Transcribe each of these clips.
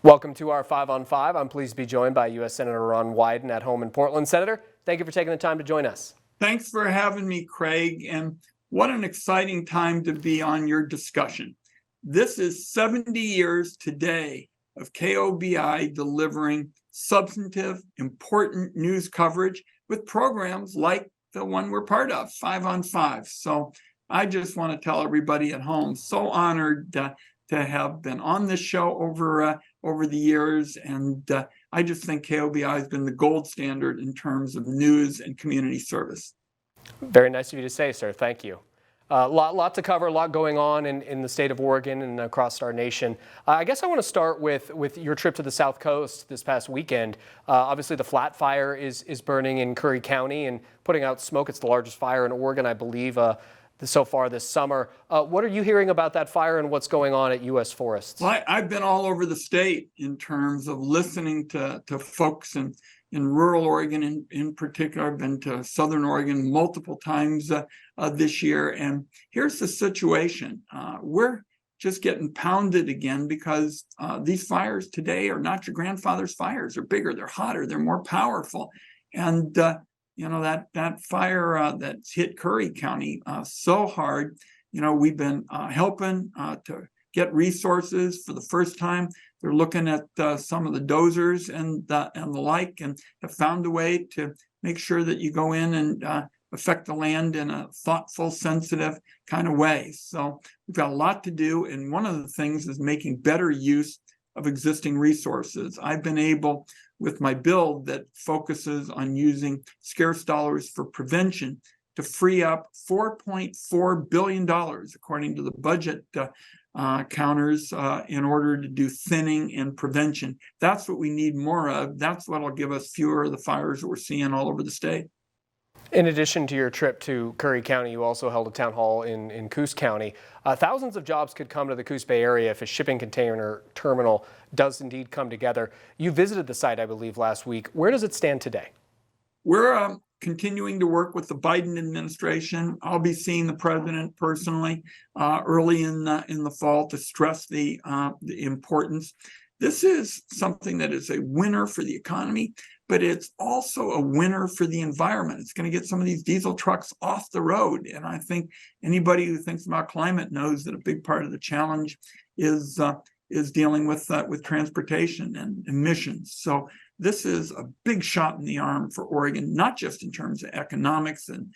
Welcome to our 5 on 5. I'm pleased to be joined by U.S. Senator Ron Wyden at home in Portland. Senator, thank you for taking the time to join us. Thanks for having me, Craig. And what an exciting time to be on your discussion. This is 70 years today of KOBI delivering substantive, important news coverage with programs like the one we're part of, 5 on 5. So I just want to tell everybody at home, so honored to have been on this show over the years. And I just think KOBI has been the gold standard in terms of news and community service. Very nice of you to say, sir. Thank you. Lot to cover, a lot going on in the state of Oregon and across our nation. I guess I want to start with your trip to the South Coast this past weekend. Obviously, the flat fire is burning in Curry County and putting out smoke. It's the largest fire in Oregon, I believe, so far this summer. What are you hearing about that fire and what's going on at U.S. Forests? Well, I've been all over the state in terms of listening to folks in rural Oregon in particular. I've been to Southern Oregon multiple times this year. And here's the situation. We're just getting pounded again because these fires today are not your grandfather's fires. They're bigger, they're hotter, they're more powerful. And that fire that's hit Curry County so hard, we've been helping to get resources for the first time. They're looking at some of the dozers and the like, and have found a way to make sure that you go in and affect the land in a thoughtful, sensitive kind of way. So we've got a lot to do, and one of the things is making better use of existing resources. I've been able, with my bill that focuses on using scarce dollars for prevention, to free up $4.4 billion, according to the budget counters, in order to do thinning and prevention. That's what we need more of. That's what will give us fewer of the fires that we're seeing all over the state. In addition to your trip to Curry County, you also held a town hall in Coos County. Thousands of jobs could come to the Coos Bay area if a shipping container terminal does indeed come together. You visited the site, I believe, last week. Where does it stand today? We're continuing to work with the Biden administration. I'll be seeing the president personally early in the fall to stress the importance. This is something that is a winner for the economy, but it's also a winner for the environment. It's going to get some of these diesel trucks off the road. And I think anybody who thinks about climate knows that a big part of the challenge is dealing with transportation and emissions. So this is a big shot in the arm for Oregon, not just in terms of economics and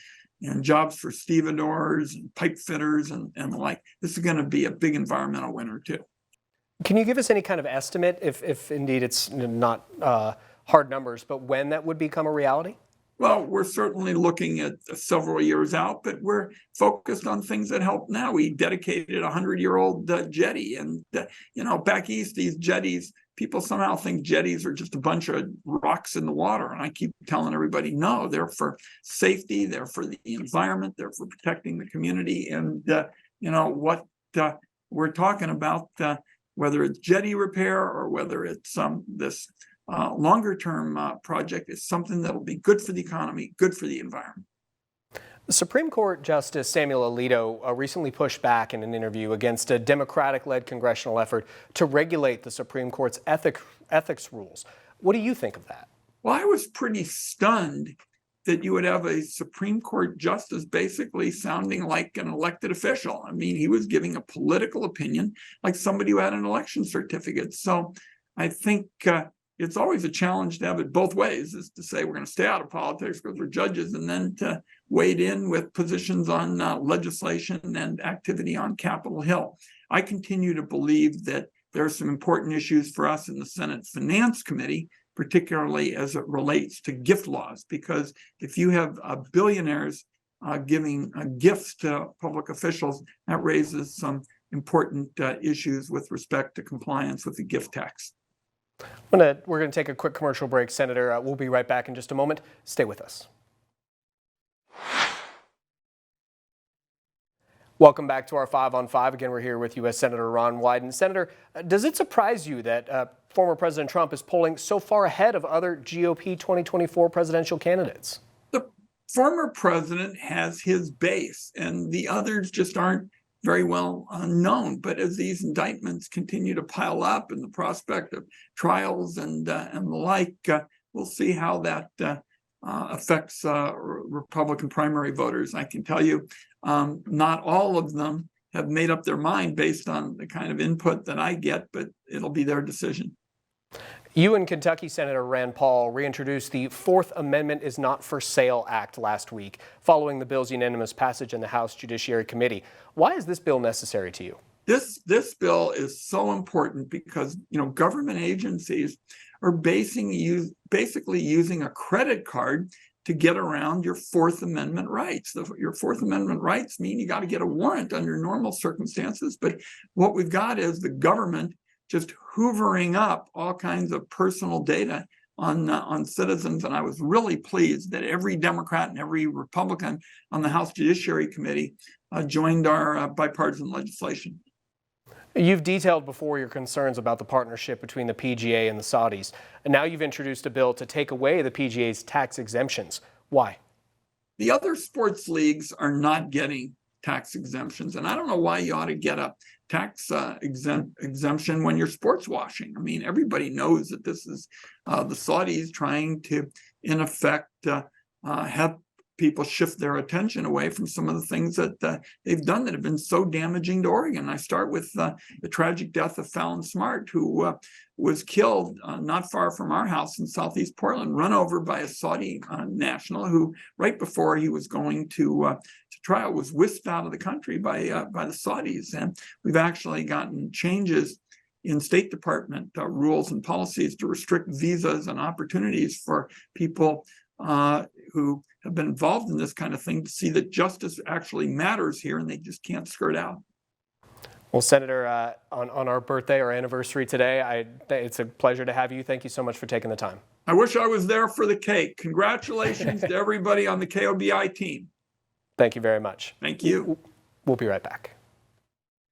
jobs for stevedores and pipe fitters and the like. This is going to be a big environmental winner too. Can you give us any kind of estimate, if indeed it's not hard numbers, but when that would become a reality? Well, we're certainly looking at several years out, but we're focused on things that help now. We dedicated a 100-year-old jetty, and back east, these jetties, people somehow think jetties are just a bunch of rocks in the water, and I keep telling everybody, no, they're for safety, they're for the environment, they're for protecting the community, and what we're talking about, whether it's jetty repair or whether it's this longer-term project, is something that will be good for the economy, good for the environment. Supreme Court Justice Samuel Alito recently pushed back in an interview against a Democratic-led congressional effort to regulate the Supreme Court's ethics rules. What do you think of that? Well, I was pretty stunned that you would have a Supreme Court justice basically sounding like an elected official. I mean, he was giving a political opinion like somebody who had an election certificate. So I think it's always a challenge to have it both ways, is to say we're going to stay out of politics because we're judges, and then to wade in with positions on legislation and activity on Capitol Hill. I continue to believe that there are some important issues for us in the Senate Finance Committee, particularly as it relates to gift laws, because if you have billionaires giving gifts to public officials, that raises some important issues with respect to compliance with the gift tax. We're going to take a quick commercial break, Senator. We'll be right back in just a moment. Stay with us. Welcome back to our 5 on 5. Again, we're here with U.S. Senator Ron Wyden. Senator, does it surprise you that former President Trump is polling so far ahead of other GOP 2024 presidential candidates? The former president has his base, and the others just aren't very well known. But as these indictments continue to pile up and the prospect of trials and the like, we'll see how that affects Republican primary voters. I can tell you, not all of them have made up their mind based on the kind of input that I get, but it'll be their decision. You and Kentucky Senator Rand Paul reintroduced the Fourth Amendment is Not for Sale Act last week, following the bill's unanimous passage in the House Judiciary Committee. Why is this bill necessary to you? This bill is so important because, government agencies are basically using a credit card to get around your Fourth Amendment rights. Your Fourth Amendment rights mean you got to get a warrant under normal circumstances, but what we've got is the government just hoovering up all kinds of personal data on citizens. And I was really pleased that every Democrat and every Republican on the House Judiciary Committee joined our bipartisan legislation. You've detailed before your concerns about the partnership between the PGA and the Saudis, and now you've introduced a bill to take away the PGA's tax exemptions. Why? The other sports leagues are not getting tax exemptions, and I don't know why you ought to get a tax exemption when you're sports washing. I mean, everybody knows that this is the Saudis trying to, in effect, have people shift their attention away from some of the things that they've done that have been so damaging to Oregon. I start with the tragic death of Fallon Smart, who was killed not far from our house in Southeast Portland, run over by a Saudi national who, right before he was going to trial, was whisked out of the country by the Saudis. And we've actually gotten changes in State Department rules and policies to restrict visas and opportunities for people who have been involved in this kind of thing, to see that justice actually matters here and they just can't skirt out. Well, Senator, on our birthday or anniversary today, it's a pleasure to have you. Thank you so much for taking the time. I wish I was there for the cake. Congratulations to everybody on the KOBI team. Thank you very much. Thank you. We'll be right back.